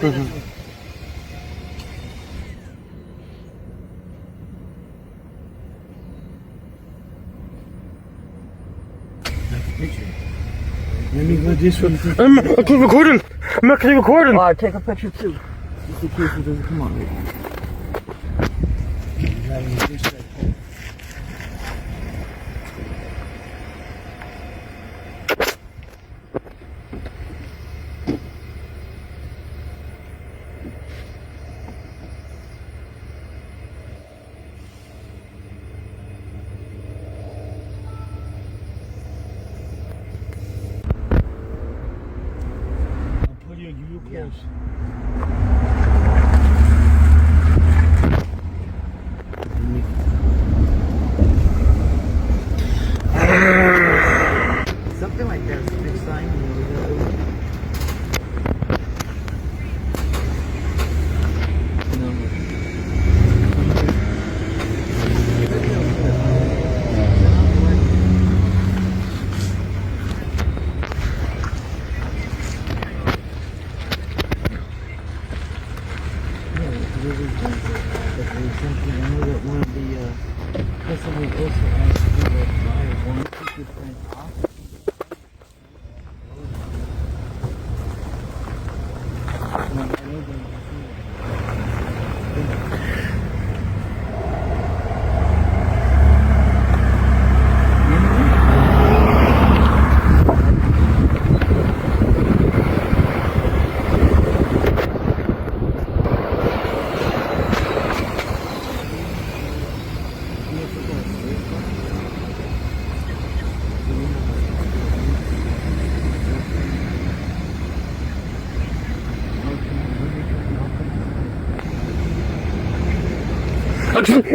Let me go this one. I'm recording. I'm actually recording. Alright, take a picture too. Just in case it doesn't come on. Yes. Something like that. Big sign.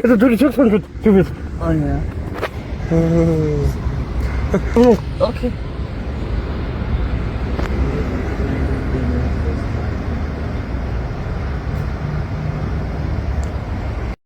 Это 3600, Чувит. Oh yeah. Okay.